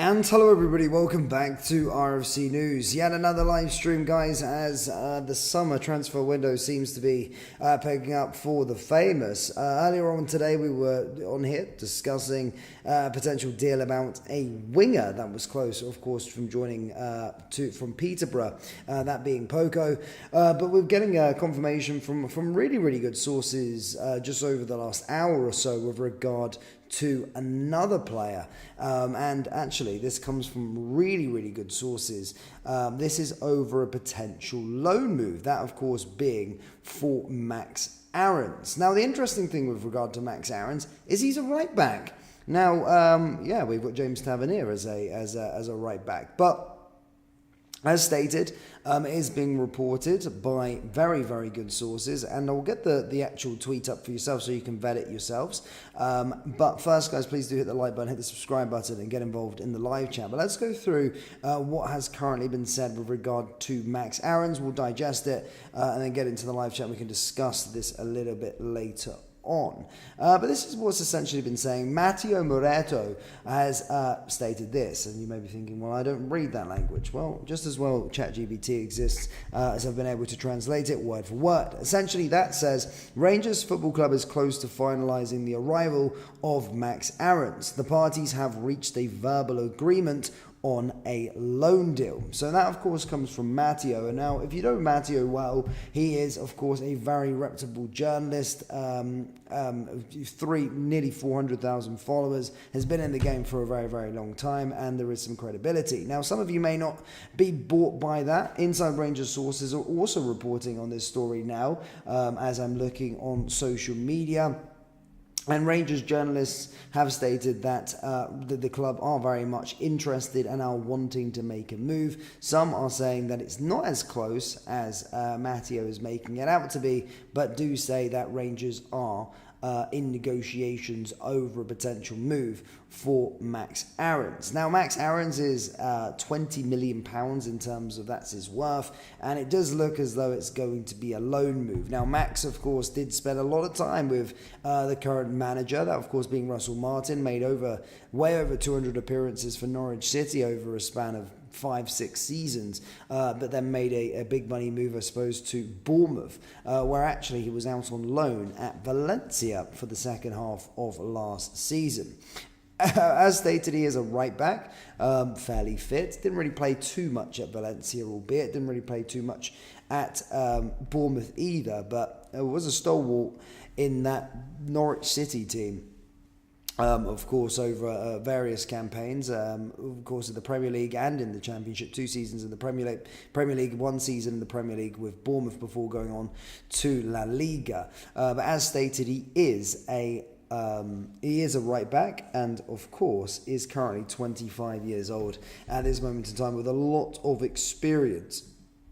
And hello everybody, welcome back to RFC News. Yet another live stream, guys, as the summer transfer window seems to be picking up for the famous. Earlier on today we were on here discussing a potential deal about a winger that was close, of course, from joining from Peterborough, that being Poco. But we're getting confirmation from really good sources just over the last hour or so with regard to another player, and actually this comes from really good sources. This is over a potential loan move, that of course being for Max Aarons. Now the interesting thing with regard to Max Aarons is he's a right back. Now we've got James Tavernier as a right back, but as stated, it is being reported by very good sources, and I'll get the actual tweet up for yourself so you can vet it yourselves. But first, guys, please do hit the like button, hit the subscribe button, and get involved in the live chat. But let's go through what has currently been said with regard to Max Aarons. We'll digest it and then get into the live chat. We can discuss this a little bit later on. But this is what's essentially been saying. Matteo Moretto has stated this, and you may be thinking, well, I don't read that language. Well, just as well ChatGPT exists as I've been able to translate it word for word. Essentially that says, Rangers Football Club is close to finalising the arrival of Max Aarons. The parties have reached a verbal agreement on a loan deal. So that of course comes from Matteo. And now if you know Matteo well, he is of course a very reputable journalist, nearly 400,000 followers, has been in the game for a very long time, and there is some credibility. Now some of you may not be bought by that. Inside Rangers sources are also reporting on this story now, as I'm looking on social media. And Rangers journalists have stated that the club are very much interested and are wanting to make a move. Some are saying that it's not as close as Matteo is making it out to be, but do say that Rangers are in negotiations over a potential move for Max Aarons. Now, Max Aarons is £20 million in terms of that's his worth, and it does look as though it's going to be a loan move. Now, Max, of course, did spend a lot of time with the current manager, that of course being Russell Martin, made way over 200 appearances for Norwich City over a span of 5-6 seasons, but then made a big money move, I suppose, to Bournemouth, where actually he was out on loan at Valencia for the second half of last season. As stated, he is a right back, fairly fit. Didn't really play too much at Valencia, albeit didn't really play too much at Bournemouth either, but was a stalwart in that Norwich City team. Of course, over various campaigns, of course, in the Premier League and in the Championship, 2 seasons in the Premier League, 1 season in the Premier League with Bournemouth before going on to La Liga. But as stated, he is a right back, and of course is currently 25 years old at this moment in time with a lot of experience.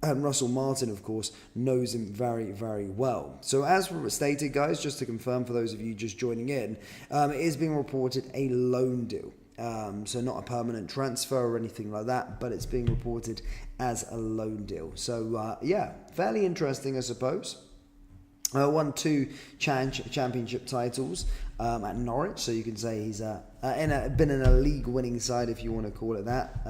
And Russell Martin, of course, knows him very well. So as stated, guys, just to confirm for those of you just joining in, it is being reported a loan deal. So not a permanent transfer or anything like that, but it's being reported as a loan deal. So fairly interesting, I suppose. Won 2 championship titles at Norwich, so you can say he's been in a league-winning side, if you want to call it that.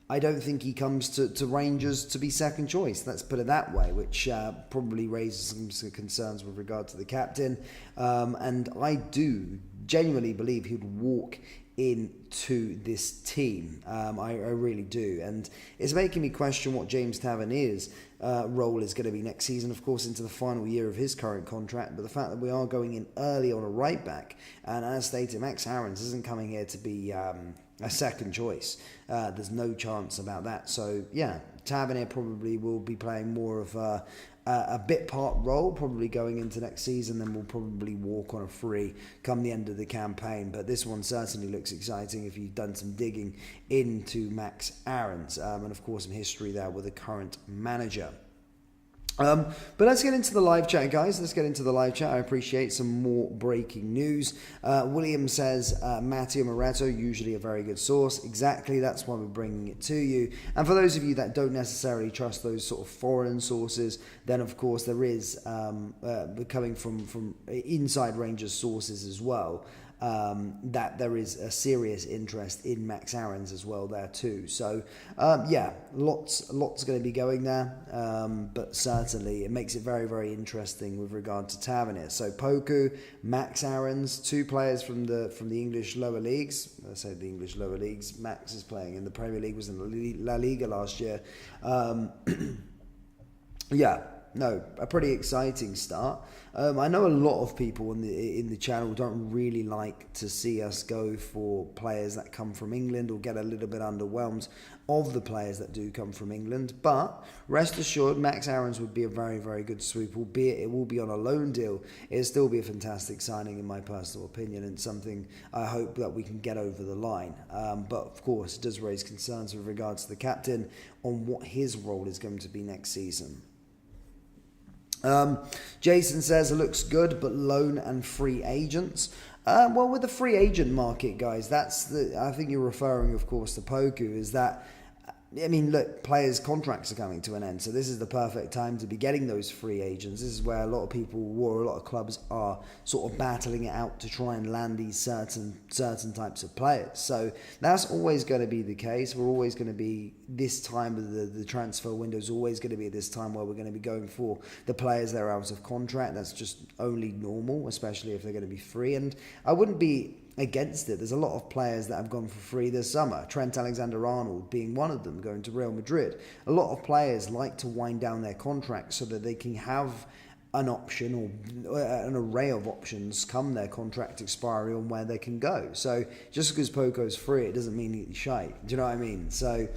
I don't think he comes to Rangers to be second choice, let's put it that way, which probably raises some concerns with regard to the captain. And I do genuinely believe he'd walk into this team. I really do. And it's making me question what James Tavernier's role is going to be next season, of course, into the final year of his current contract. But the fact that we are going in early on a right back, and as stated, Max Aarons isn't coming here to be a second choice. There's no chance about that. So yeah, Tavernier probably will be playing more of a bit part role, probably going into next season, then we'll probably walk on a free come the end of the campaign. But this one certainly looks exciting if you've done some digging into Max Aarons, and of course some history there with the current manager. But let's get into the live chat, guys. Let's get into the live chat. I appreciate some more breaking news. William says, Matteo Moretto, usually a very good source. Exactly, that's why we're bringing it to you. And for those of you that don't necessarily trust those sort of foreign sources, then of course there is coming from inside Rangers sources as well. that there is a serious interest in Max Aarons as well there too. So yeah, lots going to be going there, but certainly it makes it very, very interesting with regard to Tavernier. So Poku, Max Aarons, two players from the English lower leagues. I say the English lower leagues. Max is playing in the Premier League, was in the La Liga last year. Yeah. No, a pretty exciting start. I know a lot of people in the channel don't really like to see us go for players that come from England, or get a little bit underwhelmed of the players that do come from England. But rest assured, Max Aarons would be a very, very good swoop, albeit it will be on a loan deal. It'll still be a fantastic signing, in my personal opinion, and something I hope that we can get over the line. But of course, it does raise concerns with regards to the captain on what his role is going to be next season. Jason says it looks good, but loan and free agents. Well, with the free agent market, guys, I think you're referring, of course, to Poku. Is that, I mean, look, players' contracts are coming to an end, so this is the perfect time to be getting those free agents. This is where a lot of people, or a lot of clubs, are sort of battling it out to try and land these certain types of players. So that's always going to be the case. We're always going to be, this time of the transfer window is always going to be this time where we're going to be going for the players that are out of contract. That's just only normal, especially if they're going to be free. And I wouldn't be against it. There's a lot of players that have gone for free this summer. Trent Alexander-Arnold being one of them, going to Real Madrid. A lot of players like to wind down their contracts so that they can have an option, or an array of options come their contract expiry, on where they can go. So just because Poco's free, it doesn't mean he's shite. Do you know what I mean? So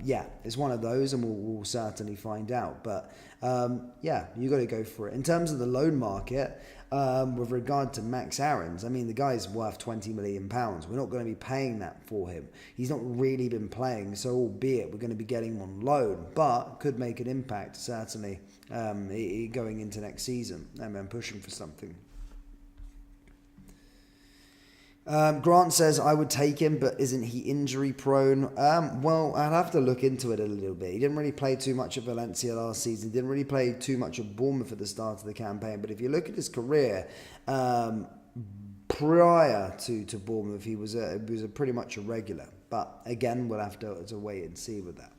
yeah, it's one of those, and we'll certainly find out. But yeah, you got to go for it. In terms of the loan market, with regard to Max Aarons, I mean, the guy's worth £20 million. We're not going to be paying that for him. He's not really been playing, so albeit we're going to be getting him on loan, but could make an impact, certainly, going into next season, and pushing for something. Grant says, I would take him, but isn't he injury prone? Well, I'd have to look into it a little bit. He didn't really play too much at Valencia last season. He didn't really play too much at Bournemouth at the start of the campaign. But if you look at his career, prior to Bournemouth, he was pretty much a regular. But again, we'll have to wait and see with that.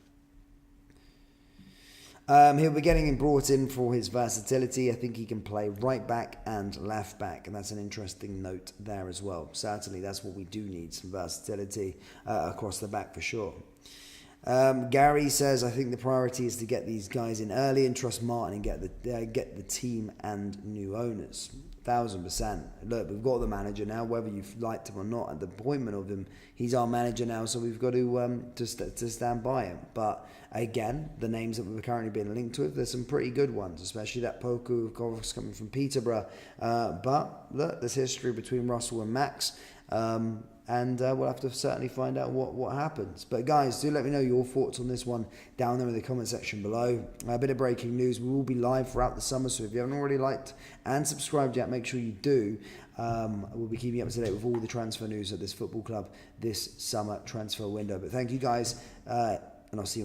He'll be getting him brought in for his versatility. I think he can play right back and left back, and that's an interesting note there as well. Certainly, that's what we do need, some versatility across the back for sure. Gary says, I think the priority is to get these guys in early and trust Martin and get the team and new owners. 1,000%. Look, we've got the manager now, whether you've liked him or not. At the appointment of him, he's our manager now, so we've got to stand by him. But again, the names that we're currently being linked with, there's some pretty good ones, especially that Poku, of course, coming from Peterborough. But look, there's history between Russell and Max. And we'll have to certainly find out what happens. But guys, do let me know your thoughts on this one down there in the comment section below. A bit of breaking news. We will be live throughout the summer, so if you haven't already liked and subscribed yet, make sure you do. We'll be keeping you up to date with all the transfer news at this football club this summer transfer window. But thank you guys, and I'll see you in the